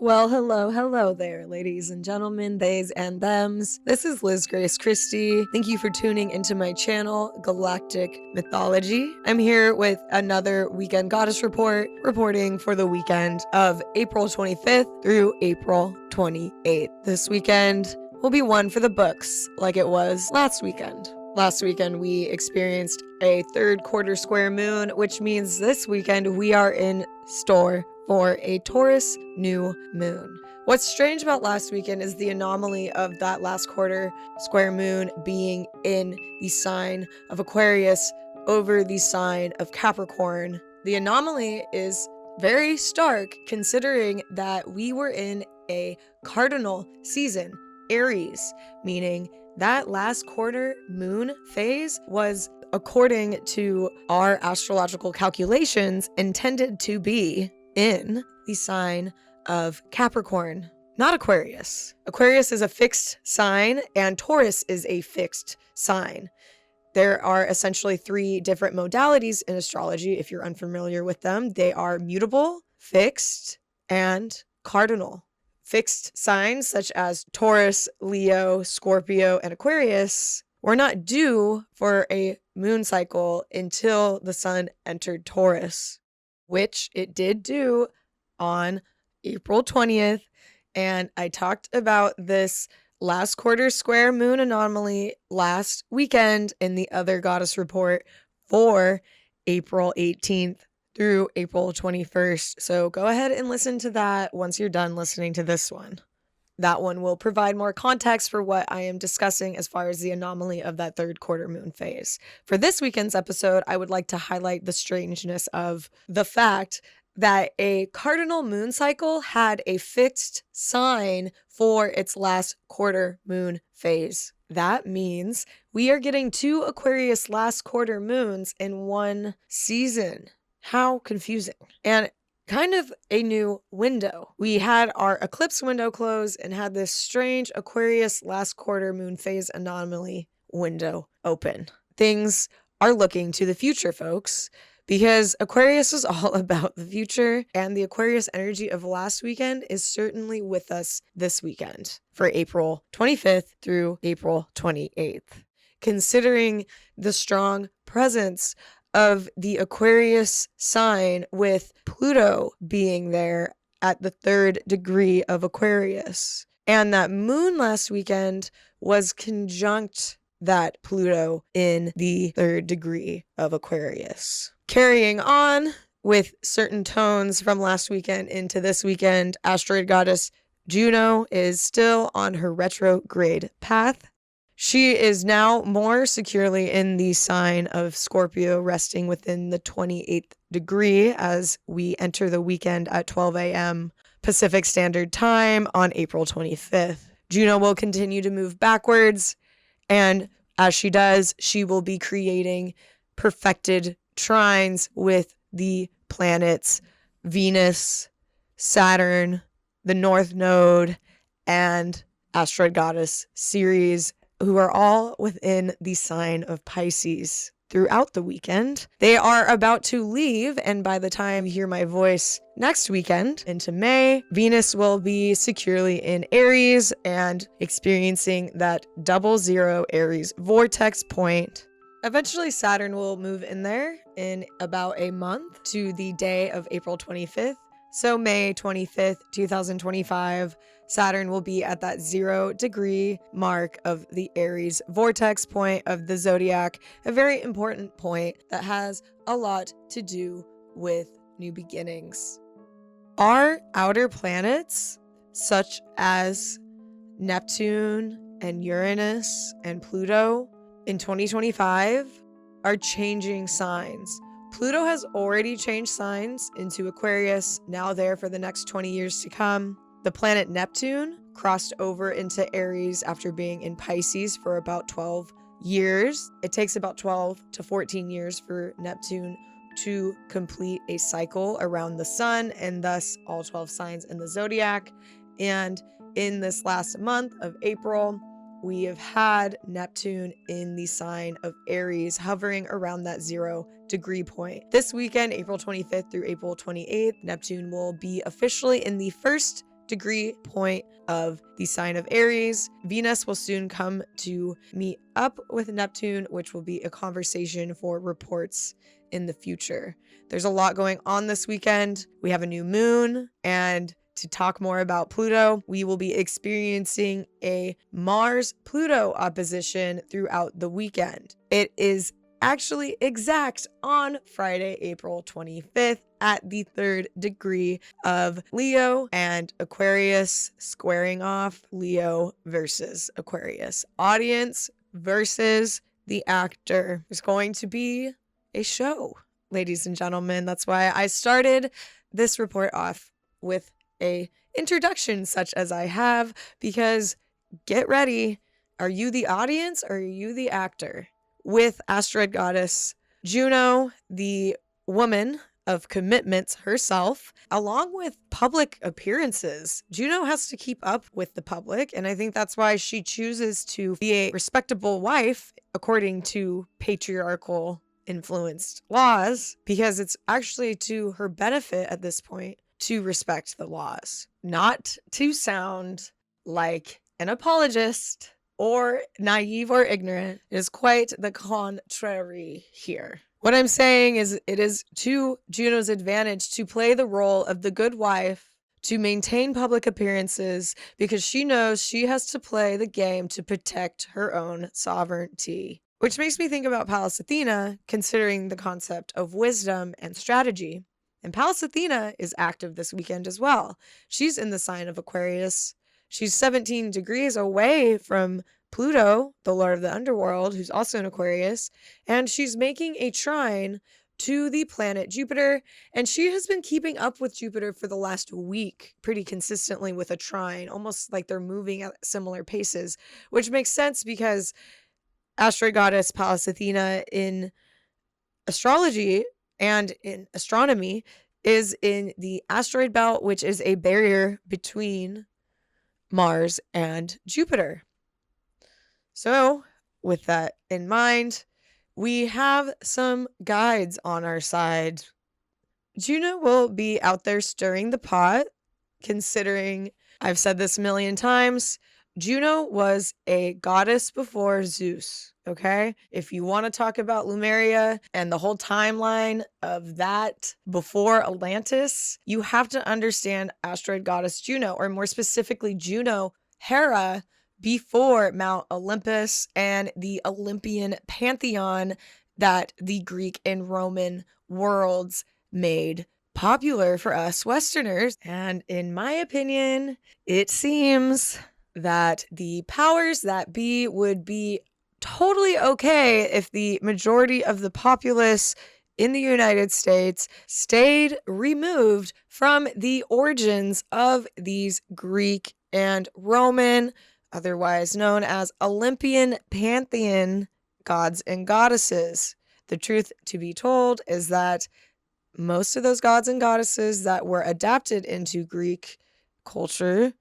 Well, hello there, ladies and gentlemen, theys and thems. This is Liz Grace Christie. Thank you for tuning into my channel, Galactic Mythology. I'm here with another weekend goddess report, reporting for the weekend of April 25th through April 28th. This weekend will be one for the books, like it was last weekend. Last weekend, we experienced a third quarter square moon, which means this weekend we are in store for a Taurus new moon. What's strange about last weekend is the anomaly of that last quarter square moon being in the sign of Aquarius over the sign of Capricorn. The anomaly is very stark considering that we were in a cardinal season, Aries, meaning that last quarter moon phase was, according to our astrological calculations, intended to be in the sign of Capricorn, not Aquarius. Aquarius is a fixed sign and Taurus is a fixed sign. There are essentially three different modalities in astrology. If you're unfamiliar with them, they are mutable, fixed, and cardinal. Fixed signs such as Taurus, Leo, Scorpio, and Aquarius were not due for a moon cycle until the sun entered Taurus, which it did do on April 20th. And I talked about this last quarter square moon anomaly last weekend in the other goddess report for April 18th through April 21st. So go ahead and listen to that once you're done listening to this one. That one will provide more context for what I am discussing as far as the anomaly of that third quarter moon phase. For this weekend's episode, I would like to highlight the strangeness of the fact that a cardinal moon cycle had a fixed sign for its last quarter moon phase. That means we are getting two Aquarius last quarter moons in one season. How confusing. And kind of a new window. We had our eclipse window close and had this strange Aquarius last quarter moon phase anomaly window open. Things are looking to the future, folks, because Aquarius is all about the future, and the Aquarius energy of last weekend is certainly with us this weekend for April 25th through April 28th. Considering the strong presence of the Aquarius sign with Pluto being there at the 3rd degree of Aquarius. And that moon last weekend was conjunct that Pluto in the 3rd degree of Aquarius. Carrying on with certain tones from last weekend into this weekend, asteroid goddess Juno is still on her retrograde path. She is now more securely in the sign of Scorpio, resting within the 28th degree as we enter the weekend at 12 a.m. Pacific Standard Time on April 25th. Juno will continue to move backwards, and as she does, she will be creating perfected trines with the planets Venus, Saturn, the North Node, and asteroid goddess Ceres, who are all within the sign of Pisces throughout the weekend. They are about to leave, and by the time you hear my voice next weekend into May, Venus will be securely in Aries and experiencing that 00 Aries vortex point. Eventually, Saturn will move in there in about a month to the day of April 25th. So May 25th, 2025, Saturn will be at that 0 degree mark of the Aries vortex point of the zodiac, a very important point that has a lot to do with new beginnings. Our outer planets, such as Neptune and Uranus and Pluto, in 2025 are changing signs. Pluto has already changed signs into Aquarius, now there for the next 20 years to come. The planet Neptune crossed over into Aries after being in Pisces for about 12 years. It takes about 12 to 14 years for Neptune to complete a cycle around the sun, and thus all 12 signs in the zodiac. And in this last month of April, we have had Neptune in the sign of Aries hovering around that 0 degree point. This weekend, April 25th through April 28th, Neptune will be officially in the 1st degree point of the sign of Aries. Venus will soon come to meet up with Neptune, which will be a conversation for reports in the future. There's a lot going on this weekend. We have a new moon, and to talk more about Pluto, we will be experiencing a Mars-Pluto opposition throughout the weekend. It is actually exact on Friday, April 25th at the 3rd degree of Leo and Aquarius, squaring off Leo versus Aquarius. Audience versus the actor. There's going to be a show, ladies and gentlemen. That's why I started this report off with a introduction such as I have, because get ready. Are you the audience or are you the actor? With asteroid goddess Juno, the woman of commitments herself, along with public appearances. Juno has to keep up with the public, and I think that's why she chooses to be a respectable wife according to patriarchal influenced laws, because it's actually to her benefit at this point to respect the laws, not to sound like an apologist or naive or ignorant. It is quite the contrary here. What I'm saying is it is to Juno's advantage to play the role of the good wife, to maintain public appearances, because she knows she has to play the game to protect her own sovereignty. Which makes me think about Pallas Athena, considering the concept of wisdom and strategy. And Pallas Athena is active this weekend as well. She's in the sign of Aquarius. She's 17 degrees away from Pluto, the lord of the underworld, who's also in Aquarius, and she's making a trine to the planet Jupiter, and she has been keeping up with Jupiter for the last week pretty consistently with a trine, almost like they're moving at similar paces, which makes sense because asteroid goddess Pallas Athena in astrology and in astronomy is in the asteroid belt, which is a barrier between Mars and Jupiter. So, with that in mind, we have some guides on our side. Juno will be out there stirring the pot, considering, I've said this a million times, Juno was a goddess before Zeus, okay? If you want to talk about Lemuria and the whole timeline of that before Atlantis, you have to understand asteroid goddess Juno, or more specifically Juno, Hera, before Mount Olympus and the Olympian pantheon that the Greek and Roman worlds made popular for us Westerners. And in my opinion, it seems that the powers that be would be totally okay if the majority of the populace in the United States stayed removed from the origins of these Greek and Roman, otherwise known as Olympian pantheon gods and goddesses. The truth to be told is that most of those gods and goddesses that were adapted into Greek culture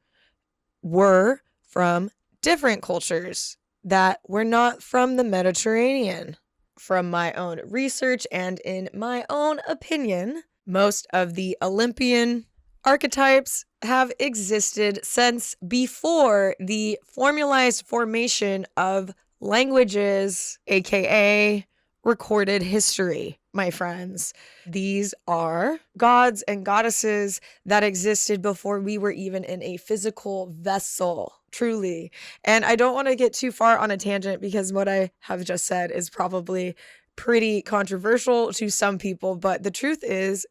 were from different cultures that were not from the Mediterranean. From my own research and in my own opinion, most of the Olympian archetypes have existed since before the formalized formation of languages, aka recorded history, my friends. These are gods and goddesses that existed before we were even in a physical vessel, truly. And I don't want to get too far on a tangent because what I have just said is probably pretty controversial to some people, but the truth is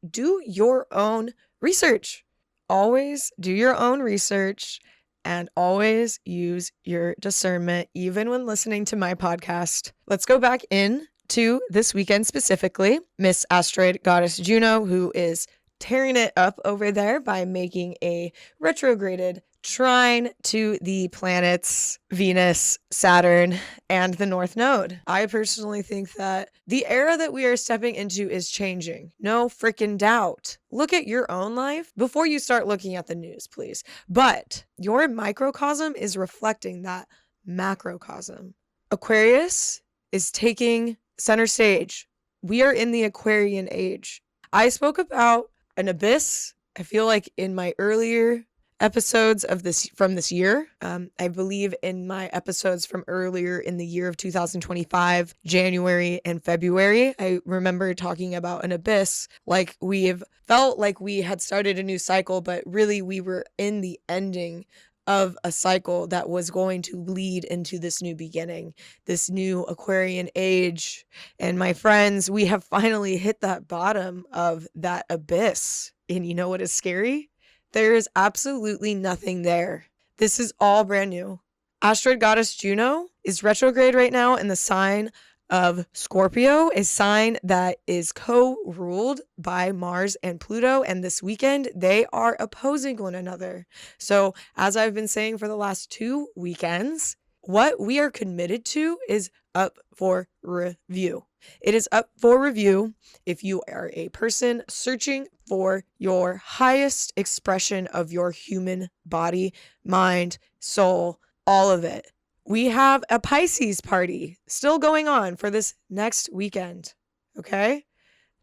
do your own research. Always do your own research and always use your discernment, even when listening to my podcast. Let's go back in to this weekend specifically. Miss Asteroid Goddess Juno, who is tearing it up over there by making a retrograded trine to the planets Venus, Saturn, and the North Node. I personally think that the era that we are stepping into is changing. No freaking doubt. Look at your own life before you start looking at the news, please. But your microcosm is reflecting that macrocosm. Aquarius is taking center stage. We are in the Aquarian age. I spoke about an abyss, I feel like in my earlier episodes of this from this year, I believe in my episodes from earlier in the year of 2025, January and February, I remember talking about an abyss, like we've felt like we had started a new cycle, but really we were in the ending of a cycle that was going to lead into this new beginning, this new Aquarian age. And my friends, we have finally hit that bottom of that abyss. And you know what is scary? There is absolutely nothing there. This is all brand new. Asteroid goddess Juno is retrograde right now in the sign of Scorpio, a sign that is co-ruled by Mars and Pluto. And this weekend, they are opposing one another. So as I've been saying for the last 2 weekends, what we are committed to is up for review. It is up for review if you are a person searching for your highest expression of your human body, mind, soul, all of it. We have a Pisces party still going on for this next weekend, okay?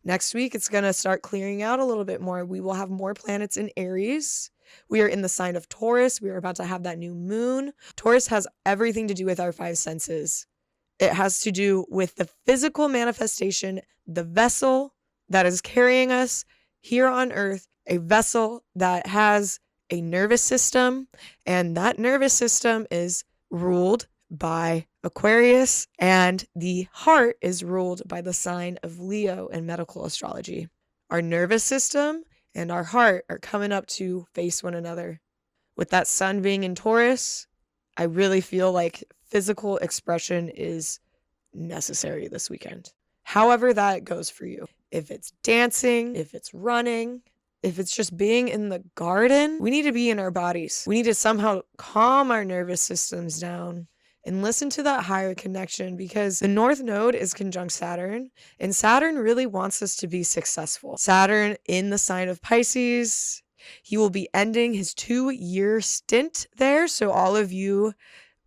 Next week, it's going to start clearing out a little bit more. We will have more planets in Aries. We are in the sign of Taurus. We are about to have that new moon. Taurus has everything to do with our 5 senses. It has to do with the physical manifestation, the vessel that is carrying us here on Earth, a vessel that has a nervous system, and that nervous system is ruled by Aquarius, and the heart is ruled by the sign of Leo in medical astrology. Our nervous system and our heart are coming up to face one another. With that sun being in Taurus, I really feel like physical expression is necessary this weekend. However that goes for you. If it's dancing, if it's running, if it's just being in the garden, we need to be in our bodies. We need to somehow calm our nervous systems down and listen to that higher connection, because the North Node is conjunct Saturn, and Saturn really wants us to be successful. Saturn in the sign of Pisces, he will be ending his 2-year stint there. So all of you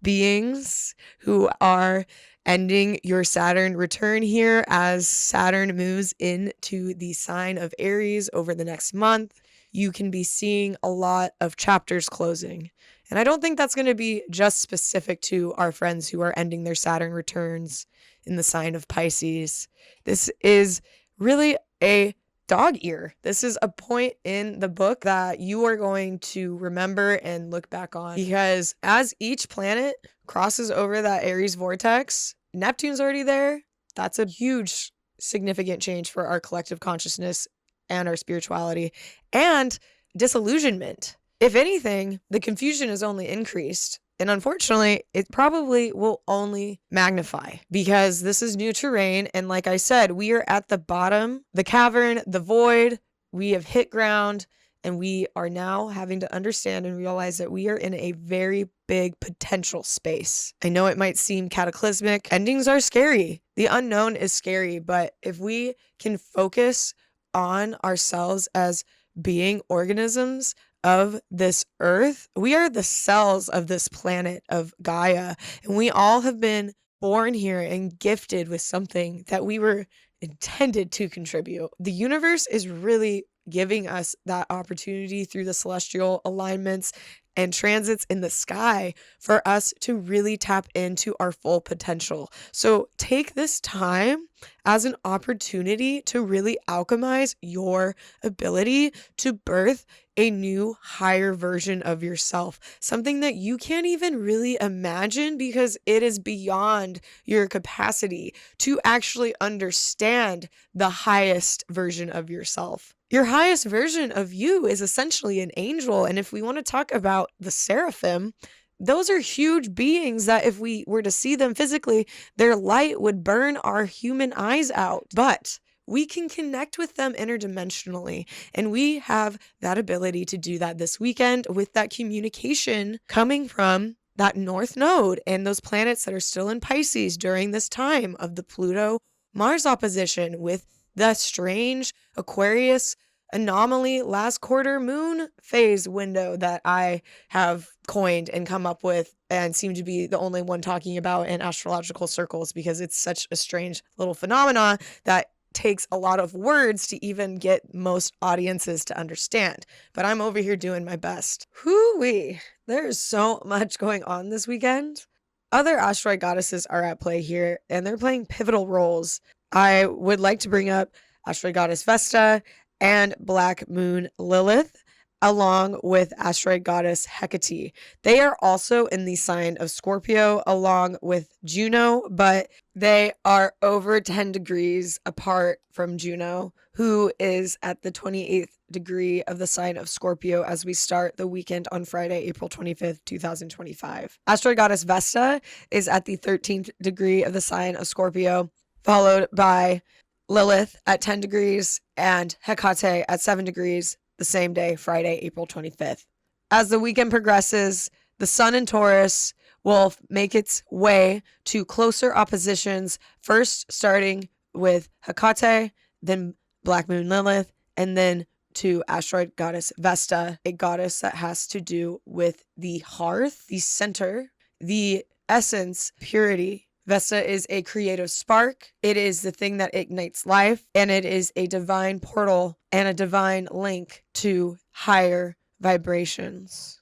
beings who are ending your Saturn return here as Saturn moves into the sign of Aries over the next month, you can be seeing a lot of chapters closing. And I don't think that's going to be just specific to our friends who are ending their Saturn returns in the sign of Pisces. This is really a dog ear. This is a point in the book that you are going to remember and look back on, because as each planet crosses over that Aries vortex, Neptune's already there. That's a huge significant change for our collective consciousness and our spirituality and disillusionment. If anything, the confusion has only increased. And unfortunately, it probably will only magnify because this is new terrain. And like I said, we are at the bottom, the cavern, the void. We have hit ground, and we are now having to understand and realize that we are in a very big potential space. I know it might seem cataclysmic. Endings are scary. The unknown is scary. But if we can focus on ourselves as being organisms of this earth, we are the cells of this planet of Gaia, and we all have been born here and gifted with something that we were intended to contribute. The universe is really giving us that opportunity through the celestial alignments and transits in the sky for us to really tap into our full potential. So take this time as an opportunity to really alchemize your ability to birth a new higher version of yourself, something that you can't even really imagine because it is beyond your capacity to actually understand the highest version of yourself. Your highest version of you is essentially an angel. And if we want to talk about the seraphim, those are huge beings that if we were to see them physically, their light would burn our human eyes out. But we can connect with them interdimensionally, and we have that ability to do that this weekend with that communication coming from that North Node and those planets that are still in Pisces during this time of the Pluto-Mars opposition, with the strange Aquarius anomaly last quarter moon phase window that I have coined and come up with and seem to be the only one talking about in astrological circles, because it's such a strange little phenomenon that takes a lot of words to even get most audiences to understand. But I'm over here doing my best. Hoo-wee. There's so much going on this weekend. Other asteroid goddesses are at play here, and they're playing pivotal roles. I would like to bring up asteroid goddess Vesta and Black Moon Lilith, along with asteroid goddess Hecate. They are also in the sign of Scorpio, along with Juno, but they are over 10 degrees apart from Juno, who is at the 28th degree of the sign of Scorpio as we start the weekend on Friday, April 25th, 2025. Asteroid goddess Vesta is at the 13th degree of the sign of Scorpio, followed by Lilith at 10 degrees and Hecate at 7 degrees the same day, Friday, April 25th. As the weekend progresses, the sun in Taurus will make its way to closer oppositions, first starting with Hecate, then Black Moon Lilith, and then to asteroid goddess Vesta, a goddess that has to do with the hearth, the center, the essence, purity. Vesta is a creative spark. It is the thing that ignites life, and it is a divine portal and a divine link to higher vibrations.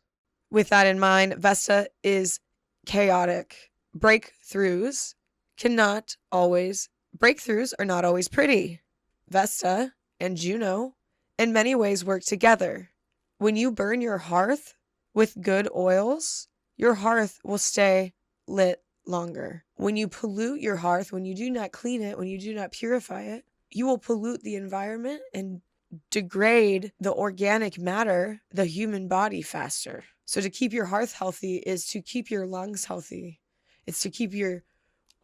With that in mind, Vesta is chaotic. Breakthroughs are not always pretty. Vesta and Juno in many ways work together. When you burn your hearth with good oils, your hearth will stay lit longer. When you pollute your hearth, when you do not clean it, when you do not purify it, you will pollute the environment and degrade the organic matter, the human body, faster. So to keep your hearth healthy is to keep your lungs healthy. It's to keep your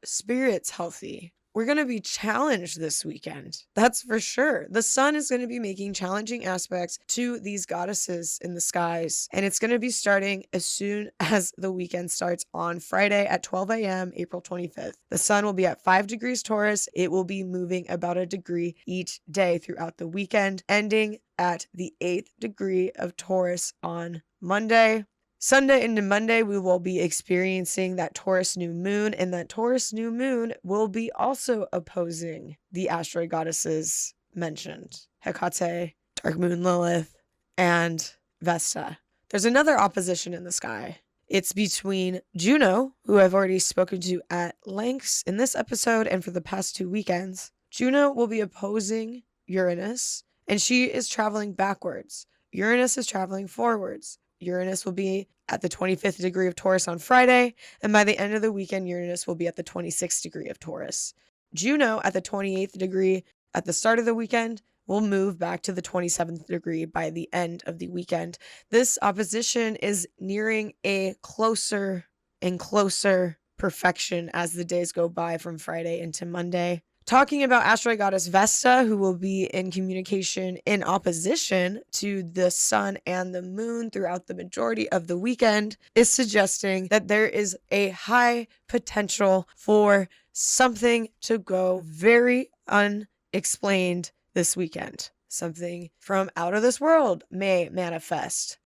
spirits healthy. We're going to be challenged this weekend. That's for sure. The sun is going to be making challenging aspects to these goddesses in the skies. And it's going to be starting as soon as the weekend starts on Friday at 12 a.m., April 25th. The sun will be at 5 degrees Taurus. It will be moving about a degree each day throughout the weekend, ending at the 8th degree of Taurus on Monday. Sunday into Monday, we will be experiencing that Taurus new moon, and that Taurus new moon will be also opposing the asteroid goddesses mentioned, Hecate, Dark Moon Lilith, and Vesta. There's another opposition in the sky. It's between Juno, who I've already spoken to at lengths in this episode and for the past 2 weekends. Juno will be opposing Uranus, and she is traveling backwards. Uranus is traveling forwards. Uranus will be at the 25th degree of Taurus on Friday, and by the end of the weekend, Uranus will be at the 26th degree of Taurus. Juno at the 28th degree at the start of the weekend will move back to the 27th degree by the end of the weekend. This opposition is nearing a closer and closer perfection as the days go by from Friday into Monday. Talking about asteroid goddess Vesta, who will be in communication in opposition to the sun and the moon throughout the majority of the weekend, is suggesting that there is a high potential for something to go very unexplained this weekend. Something from out of this world may manifest.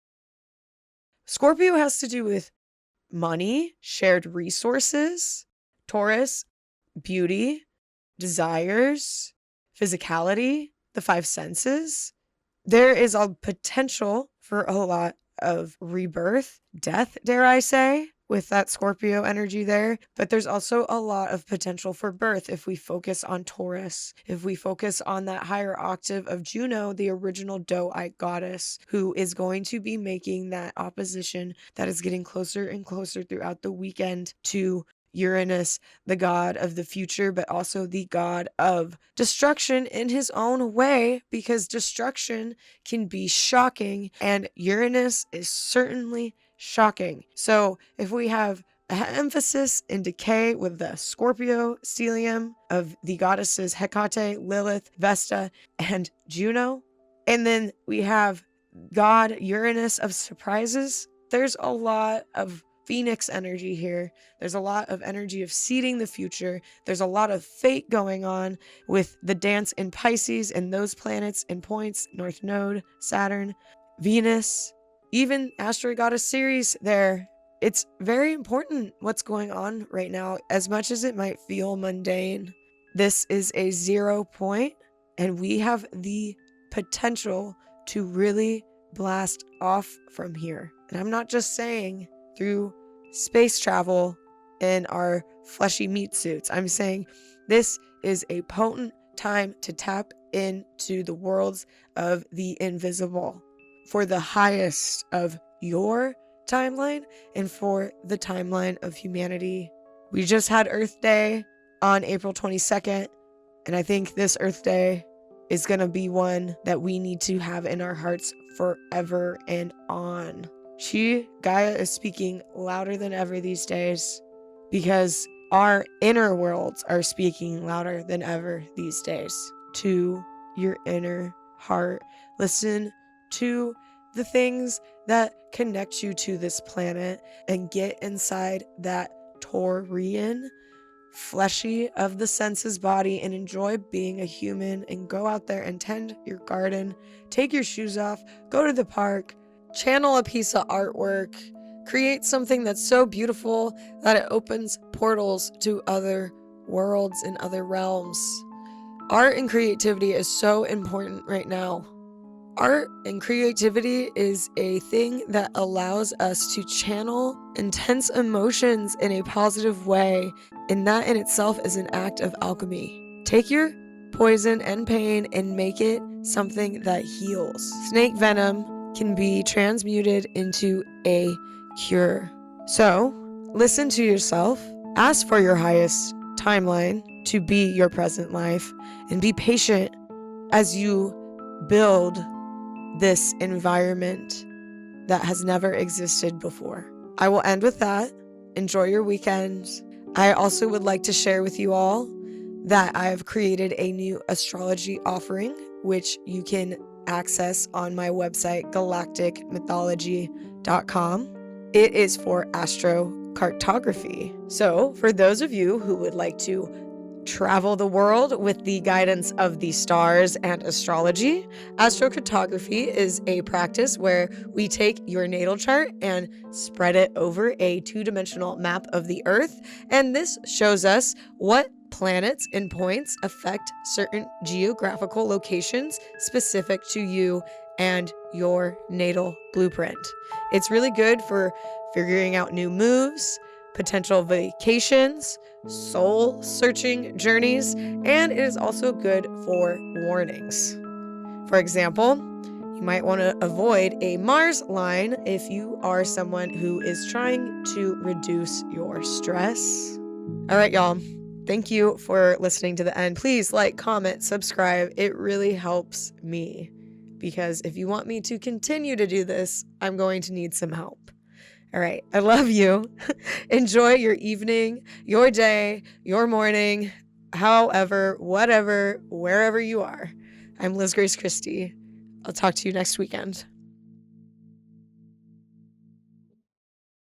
Scorpio has to do with money, shared resources, Taurus, beauty, desires, physicality, the 5 senses. There is a potential for a lot of rebirth, death, dare I say, with that Scorpio energy there. But there's also a lot of potential for birth if we focus on Taurus, if we focus on that higher octave of Juno, the original doe-eyed goddess, who is going to be making that opposition that is getting closer and closer throughout the weekend to Uranus, the god of the future, but also the god of destruction in his own way, because destruction can be shocking, and Uranus is certainly shocking. So if we have an emphasis in decay with the Scorpio stellium of the goddesses Hecate, Lilith, Vesta, and Juno, and then we have god Uranus of surprises, there's a lot of Phoenix energy here. There's a lot of energy of seeding the future. There's a lot of fate going on with the dance in Pisces and those planets and points, North Node, Saturn, Venus, even asteroid goddess Ceres there. It's very important what's going on right now, as much as it might feel mundane. This is a 0 point, and we have the potential to really blast off from here. And I'm not just saying through space travel in our fleshy meat suits. I'm saying this is a potent time to tap into the worlds of the invisible for the highest of your timeline and for the timeline of humanity. We just had Earth Day on April 22nd, and I think this Earth Day is going to be one that we need to have in our hearts forever and on. Gaia is speaking louder than ever these days because our inner worlds are speaking louder than ever these days. To your inner heart, listen to the things that connect you to this planet and get inside that Taurian, fleshy of the senses body and enjoy being a human, and go out there and tend your garden, take your shoes off, go to the park, channel a piece of artwork, create something that's so beautiful that it opens portals to other worlds and other realms. Art and creativity is so important right now. Art and creativity is a thing that allows us to channel intense emotions in a positive way, and that in itself is an act of alchemy. Take your poison and pain and make it something that heals. Snake venom can be transmuted into a cure. So, listen to yourself, ask for your highest timeline to be your present life, and be patient as you build this environment that has never existed before. I will end with that. Enjoy your weekend. I also would like to share with you all that I have created a new astrology offering, which you can access on my website, galacticmythology.com. It is for astrocartography. So for those of you who would like to travel the world with the guidance of the stars and astrology, astrocartography is a practice where we take your natal chart and spread it over a two-dimensional map of the Earth, and this shows us what planets and points affect certain geographical locations specific to you and your natal blueprint. It's really good for figuring out new moves, potential vacations, soul-searching journeys, and it is also good for warnings. For example, you might want to avoid a Mars line if you are someone who is trying to reduce your stress. All right, y'all. Thank you for listening to the end. Please like, comment, subscribe. It really helps me because if you want me to continue to do this, I'm going to need some help. All right. I love you. Enjoy your evening, your day, your morning, however, whatever, wherever you are. I'm Lizz Grace Christie. I'll talk to you next weekend.